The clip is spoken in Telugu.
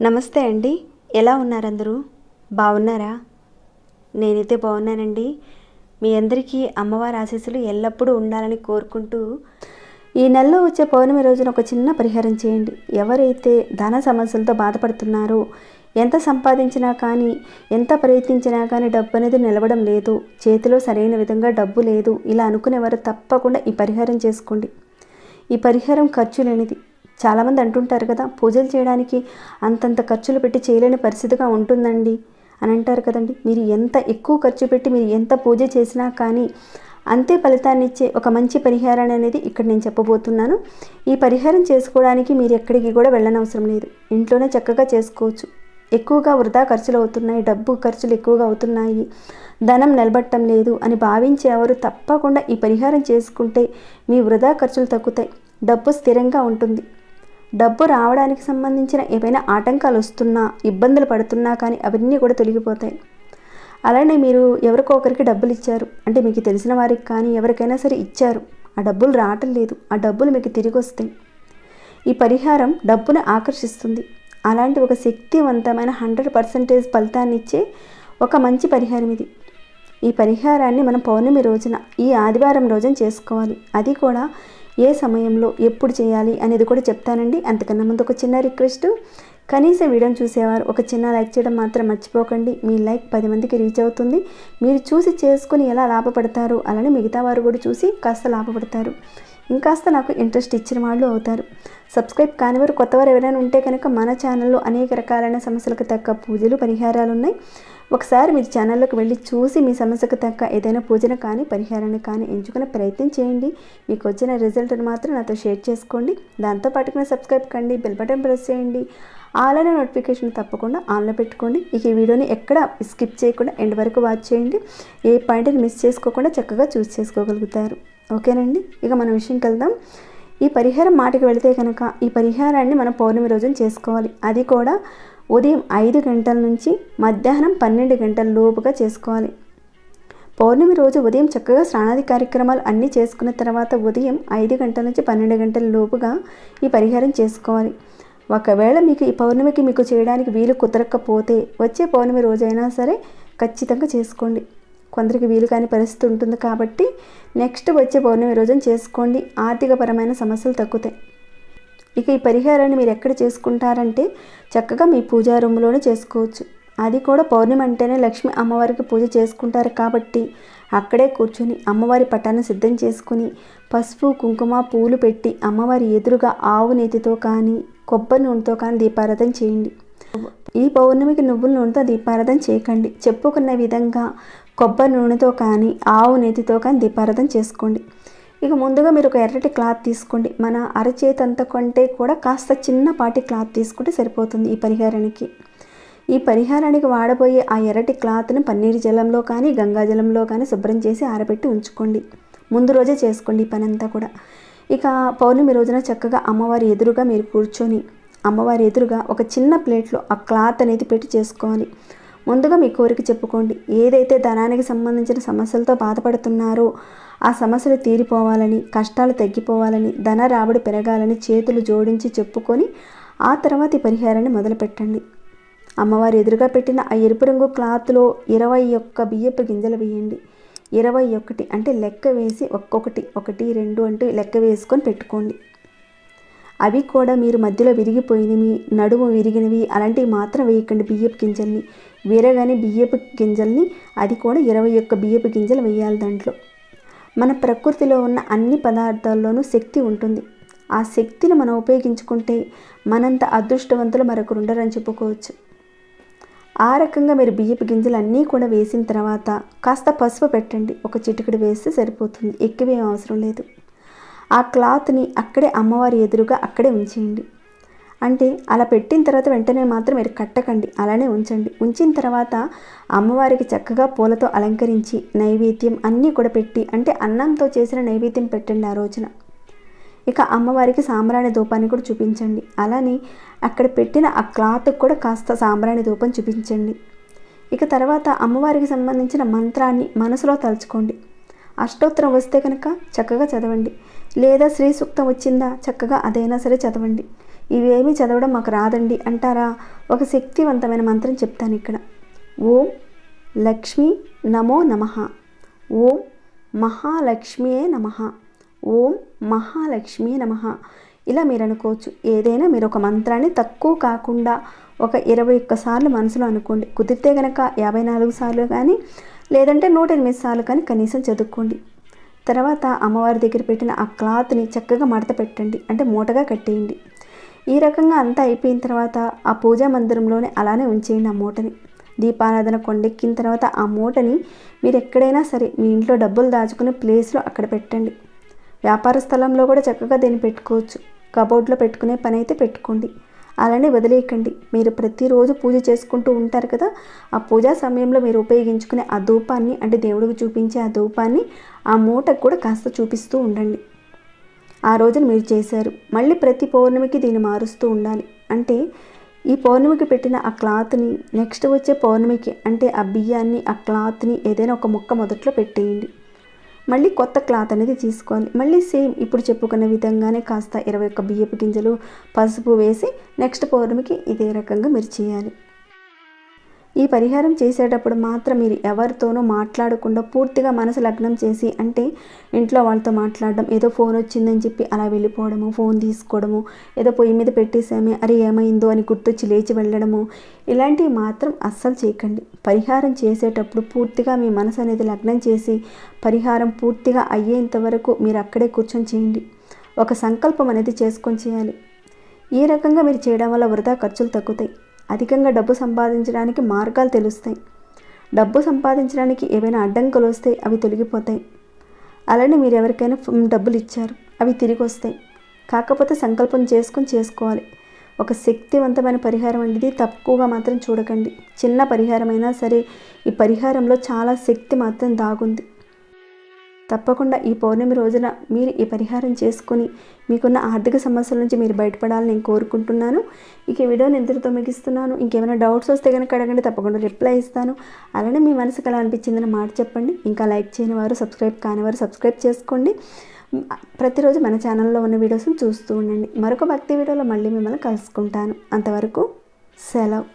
నమస్తే అండి, ఎలా ఉన్నారు అందరూ? బాగున్నారా? నేనైతే బాగున్నానండి. మీ అందరికీ అమ్మవారి ఆశీస్సులు ఎల్లప్పుడూ ఉండాలని కోరుకుంటూ, ఈ నెలలో వచ్చే పౌర్ణమి రోజున ఒక చిన్న పరిహారం చేయండి. ఎవరైతే ధన సమస్యలతో బాధపడుతున్నారో, ఎంత సంపాదించినా కానీ, ఎంత ప్రయత్నించినా కానీ డబ్బు అనేది నిలవడం లేదు, చేతిలో సరైన విధంగా డబ్బు లేదు, ఇలా అనుకునేవారు తప్పకుండా ఈ పరిహారం చేసుకోండి. ఈ పరిహారం ఖర్చు లేనిది. చాలామంది అంటుంటారు కదా, పూజలు చేయడానికి అంతంత ఖర్చులు పెట్టి చేయలేని పరిస్థితిగా ఉంటుందండి అని అంటారు కదండి. మీరు ఎంత ఎక్కువ ఖర్చు పెట్టి మీరు ఎంత పూజ చేసినా కానీ అంతే ఫలితాన్ని ఇచ్చే ఒక మంచి పరిహారాన్ని అనేది ఇక్కడ నేను చెప్పబోతున్నాను. ఈ పరిహారం చేసుకోవడానికి మీరు ఎక్కడికి కూడా వెళ్ళనవసరం లేదు, ఇంట్లోనే చక్కగా చేసుకోవచ్చు. ఎక్కువగా వృధా ఖర్చులు అవుతున్నాయి, డబ్బు ఖర్చులు ఎక్కువగా అవుతున్నాయి, ధనం నిలబట్టం లేదు అని భావించేవారు తప్పకుండా ఈ పరిహారం చేసుకుంటే మీ వృధా ఖర్చులు తగ్గుతాయి, డబ్బు స్థిరంగా ఉంటుంది. డబ్బు రావడానికి సంబంధించిన ఏవైనా ఆటంకాలు వస్తున్నా, ఇబ్బందులు పడుతున్నా కానీ అవన్నీ కూడా తొలగిపోతాయి. అలానే మీరు ఎవరికో ఒకరికి డబ్బులు ఇచ్చారు అంటే, మీకు తెలిసిన వారికి కానీ ఎవరికైనా సరే ఇచ్చారు, ఆ డబ్బులు రావటం లేదు, ఆ డబ్బులు మీకు తిరిగి వస్తాయి. ఈ పరిహారం డబ్బును ఆకర్షిస్తుంది. అలాంటి ఒక శక్తివంతమైన 100% ఫలితాన్ని ఇచ్చే ఒక మంచి పరిహారం ఇది. ఈ పరిహారాన్ని మనం పౌర్ణమి రోజున, ఈ ఆదివారం రోజున చేసుకోవాలి. అది కూడా ఏ సమయంలో ఎప్పుడు చేయాలి అనేది కూడా చెప్తానండి. అంతకన్నా ముందు ఒక చిన్న రిక్వెస్ట్, కనీసం వీడియోని చూసేవారు ఒక చిన్న లైక్ చేయడం మాత్రం మర్చిపోకండి. మీ లైక్ 10 మందికి రీచ్ అవుతుంది. మీరు చూసి చేసుకుని ఎలా లాభపడతారు, అలానే మిగతా వారు కూడా చూసి కాస్త లాభపడతారు, ఇంకాస్త నాకు ఇంట్రెస్ట్ ఇచ్చిన వాళ్ళు అవుతారు. సబ్స్క్రైబ్ కానివారు, కొత్తవారు ఎవరైనా ఉంటే కనుక మన ఛానల్లో అనేక రకాలైన సమస్యలకు తగ్గ పూజలు పరిహారాలు ఉన్నాయి. ఒకసారి మీరు ఛానల్లోకి వెళ్ళి చూసి మీ సమస్యకు తగ్గ ఏదైనా పూజను కానీ పరిహారాన్ని కానీ ఎంచుకునే ప్రయత్నం చేయండి. మీకు వచ్చిన రిజల్ట్ని మాత్రం నాతో షేర్ చేసుకోండి. దాంతోపాటుగా సబ్స్క్రైబ్ కండి, బెల్ బటన్ ప్రెస్ చేయండి, ఆల్ అనే నోటిఫికేషన్ తప్పకుండా ఆన్లో పెట్టుకోండి. ఇక ఈ వీడియోని ఎక్కడ స్కిప్ చేయకుండా ఎండ్ వరకు వాచ్ చేయండి. ఏ పాయింట్ని మిస్ చేసుకోకుండా చక్కగా చూస్ చేసుకోగలుగుతారు. ఓకేనండి, ఇక మన విషయంకి వెళ్దాం. ఈ పరిహారం మాటకి వెళితే కనుక, ఈ పరిహారాన్ని మనం పౌర్ణమి రోజున చేసుకోవాలి. అది కూడా ఉదయం 5 గంటల నుంచి మధ్యాహ్నం 12 గంటల లోపుగా చేసుకోవాలి. పౌర్ణమి రోజు ఉదయం చక్కగా స్నానాది కార్యక్రమాలు అన్నీ చేసుకున్న తర్వాత ఉదయం 5 గంటల నుంచి 12 గంటల లోపుగా ఈ పరిహారం చేసుకోవాలి. ఒకవేళ మీకు ఈ పౌర్ణమికి మీకు చేయడానికి వీలు కుదరకపోతే వచ్చే పౌర్ణమి రోజైనా సరే ఖచ్చితంగా చేసుకోండి. కొందరికి వీలు కాని పరిస్థితి ఉంటుంది కాబట్టి నెక్స్ట్ వచ్చే పౌర్ణమి రోజున చేసుకోండి. ఆర్థికపరమైన సమస్యలు తగ్గుతాయి. ఇక ఈ పరిహారాన్ని మీరు ఎక్కడ చేసుకుంటారంటే చక్కగా మీ పూజా రూమ్లోనే చేసుకోవచ్చు. అది కూడా పౌర్ణమి అంటేనే లక్ష్మీ అమ్మవారికి పూజ చేసుకుంటారు కాబట్టి అక్కడే కూర్చొని అమ్మవారి పటాన్ని సిద్ధం చేసుకుని పసుపు కుంకుమ పూలు పెట్టి అమ్మవారి ఎదురుగా ఆవు నేతితో కానీ కొబ్బరి నూనెతో కానీ దీపారాధన చేయండి. ఈ పౌర్ణమికి నువ్వుల నూనెతో దీపారాధన చేయకండి. చెప్పుకున్న విధంగా కొబ్బరి నూనెతో కానీ ఆవు నేతితో కానీ దీపారాధన చేసుకోండి. ఇక ముందుగా మీరు ఒక ఎర్రటి క్లాత్ తీసుకోండి. మన అరచేతి అంత కంటే కూడా కాస్త చిన్నపాటి క్లాత్ తీసుకుంటే సరిపోతుంది ఈ పరిహారానికి. ఈ పరిహారానికి వాడబోయే ఆ ఎర్రటి క్లాత్ని పన్నీరు జలంలో కానీ గంగాజలంలో కానీ శుభ్రం చేసి ఆరబెట్టి ఉంచుకోండి. ముందు రోజే చేసుకోండి ఈ పని అంతా కూడా. ఇక పౌర్ణమి రోజున చక్కగా అమ్మవారి ఎదురుగా మీరు కూర్చొని అమ్మవారి ఎదురుగా ఒక చిన్న ప్లేట్లో ఆ క్లాత్ అనేది పెట్టి చేసుకోవాలి. ముందుగా మీ కోరిక చెప్పుకోండి. ఏదైతే ధనానికి సంబంధించిన సమస్యలతో బాధపడుతున్నారో ఆ సమస్యలు తీరిపోవాలని, కష్టాలు తగ్గిపోవాలని, ధన రాబడి పెరగాలని చేతులు జోడించి చెప్పుకొని ఆ తర్వాత ఈ పరిహారాన్ని మొదలు పెట్టండి. అమ్మవారి ఎదురుగా పెట్టిన ఆ ఎరుపు రంగు క్లాత్లో 21 బియ్యపు గింజలు వేయండి. 21 అంటే లెక్క వేసి ఒక్కొక్కటి 1 2 అంటూ లెక్క వేసుకొని పెట్టుకోండి. అవి కూడా మీరు మధ్యలో విరిగిపోయినవి, నడుము విరిగినవి అలాంటివి మాత్రం వేయకండి. బియ్యపు గింజల్ని వేరేగానే బియ్యపు గింజల్ని, అది కూడా 21 బియ్యపు గింజలు వేయాలి. దాంట్లో మన ప్రకృతిలో ఉన్న అన్ని పదార్థాల్లోనూ శక్తి ఉంటుంది. ఆ శక్తిని మనం ఉపయోగించుకుంటే మనంత అదృష్టవంతులు మరొకరు ఉండరని చెప్పుకోవచ్చు. ఆ రకంగా మీరు బియ్యపు గింజలు అన్నీ కూడా వేసిన తర్వాత కాస్త పసుపు పెట్టండి. ఒక చిటికెడు వేస్తే సరిపోతుంది, ఎక్కువేం అవసరం లేదు. ఆ క్లాత్ని అక్కడే అమ్మవారి ఎదురుగా అక్కడే ఉంచేయండి. అంటే అలా పెట్టిన తర్వాత వెంటనే మాత్రం మీరు కట్టకండి, అలానే ఉంచండి. ఉంచిన తర్వాత అమ్మవారికి చక్కగా పూలతో అలంకరించి నైవేద్యం అన్నీ కూడా పెట్టి, అంటే అన్నంతో చేసిన నైవేద్యం పెట్టండి ఆ రోజున. ఇక అమ్మవారికి సాంబ్రాణి ధూపాన్ని కూడా చూపించండి. అలానే అక్కడ పెట్టిన ఆ క్లాత్కి కూడా కాస్త సాంబ్రాణి ధూపం చూపించండి. ఇక తర్వాత అమ్మవారికి సంబంధించిన మంత్రాన్ని మనసులో తలుచుకోండి. అష్టోత్తరం వస్తే కనుక చక్కగా చదవండి, లేదా శ్రీ సూక్తం వచ్చిందా చక్కగా అదైనా సరే చదవండి. ఇవేమీ చదవడం మాకు రాదండి అంటారా, ఒక శక్తివంతమైన మంత్రం చెప్తాను ఇక్కడ. ఓం లక్ష్మీ నమో నమః, ఓం మహాలక్ష్మియే నమః, ఓం మహాలక్ష్మీ నమః. ఇలా మీరు అనుకోవచ్చు. ఏదైనా మీరు ఒక మంత్రాన్ని తక్కువ కాకుండా ఒక 21 సార్లు మనసులో అనుకోండి. కుదిరితే కనుక 54 సార్లు కానీ, లేదంటే 108 సార్లు కానీ కనీసం చదువుకోండి. తర్వాత అమ్మవారి దగ్గర పెట్టిన ఆ క్లాత్ని చక్కగా మడత పెట్టండి, అంటే మూటగా కట్టేయండి. ఈ రకంగా అంతా అయిపోయిన తర్వాత ఆ పూజా మందిరంలోనే అలానే ఉంచేయండి ఆ మూటని. దీపారాధన కొండెక్కిన తర్వాత ఆ మూటని మీరు ఎక్కడైనా సరే మీ ఇంట్లో డబ్బులు దాచుకునే ప్లేస్లో అక్కడ పెట్టండి. వ్యాపార స్థలంలో కూడా చక్కగా దీన్ని పెట్టుకోవచ్చు. కబోర్డ్లో పెట్టుకునే పని అయితే పెట్టుకోండి, అలానే వదిలేయకండి. మీరు ప్రతిరోజు పూజ చేసుకుంటూ ఉంటారు కదా, ఆ పూజా సమయంలో మీరు ఉపయోగించుకునే ఆ ధూపాన్ని, అంటే దేవుడికి చూపించే ఆ ధూపాన్ని ఆ మూటకు కూడా కాస్త చూపిస్తూ ఉండండి. ఆ రోజున మీరు చేశారు, మళ్ళీ ప్రతి పౌర్ణమికి దీన్ని మారుస్తూ ఉండాలి. అంటే ఈ పౌర్ణమికి పెట్టిన ఆ క్లాత్ని నెక్స్ట్ వచ్చే పౌర్ణమికి, అంటే ఆ బియ్యాన్ని ఆ క్లాత్ని ఏదైనా ఒక ముక్క మొదట్లో పెట్టేయండి. మళ్ళీ కొత్త క్లాత్ అనేది తీసుకోవాలి. మళ్ళీ సేమ్ ఇప్పుడు చెప్పుకున్న విధంగానే కాస్త 21 బియ్యపు గింజలు పసుపు వేసి నెక్స్ట్ పౌర్ణమికి ఇదే రకంగా మీరు చేయాలి. ఈ పరిహారం చేసేటప్పుడు మాత్రం మీరు ఎవరితోనూ మాట్లాడకుండా పూర్తిగా మనసు లగ్నం చేసి, అంటే ఇంట్లో వాళ్ళతో మాట్లాడడం, ఏదో ఫోన్ వచ్చిందని చెప్పి అలా వెళ్ళిపోవడము, ఫోన్ తీసుకోవడము, ఏదో పొయ్యి మీద పెట్టేసామే అరే ఏమైందో అని గుర్తొచ్చి లేచి వెళ్ళడము, ఇలాంటివి మాత్రం అస్సలు చేయకండి. పరిహారం చేసేటప్పుడు పూర్తిగా మీ మనసు అనేది లగ్నం చేసి పరిహారం పూర్తిగా అయ్యేంత వరకు మీరు అక్కడే కూర్చొని చేయండి. ఒక సంకల్పం అనేది చేసుకొని చేయాలి. ఈ రకంగా మీరు చేయడం వల్ల వృధా ఖర్చులు తగ్గుతాయి. అధికంగా డబ్బు సంపాదించడానికి మార్గాలు తెలుస్తాయి. డబ్బు సంపాదించడానికి ఏవైనా అడ్డంకులు వస్తే అవి తొలగిపోతాయి. అలానే మీరు ఎవరికైనా డబ్బులు ఇచ్చారు, అవి తిరిగి వస్తాయి. కాకపోతే సంకల్పం చేసుకోవాలి. ఒక శక్తివంతమైన పరిహారం అనేది తక్కువగా మాత్రం చూడకండి. చిన్న పరిహారమైనా సరే ఈ పరిహారంలో చాలా శక్తి మాత్రం దాగుంది. తప్పకుండా ఈ పౌర్ణమి రోజున మీరు ఈ పరిహారం చేసుకొని మీకున్న ఆర్థిక సమస్యల నుంచి మీరు బయటపడాలని నేను కోరుకుంటున్నాను. ఇక ఈ వీడియోని ఇంతటితో ముగిస్తున్నాను. ఇంకేమైనా డౌట్స్ వస్తే కనుక అడగండి, తప్పకుండా రిప్లై ఇస్తాను. అలానే మీ మనసుకు ఎలా అనిపించిందని మాట చెప్పండి. ఇంకా లైక్ చేయని వారు, సబ్స్క్రైబ్ కాని వారు సబ్స్క్రైబ్ చేసుకోండి. ప్రతిరోజు మన ఛానల్లో ఉన్న వీడియోస్ని చూస్తూ ఉండండి. మరొక భక్తి వీడియోలో మళ్ళీ మిమ్మల్ని కలుసుకుంటాను. అంతవరకు సెలవు.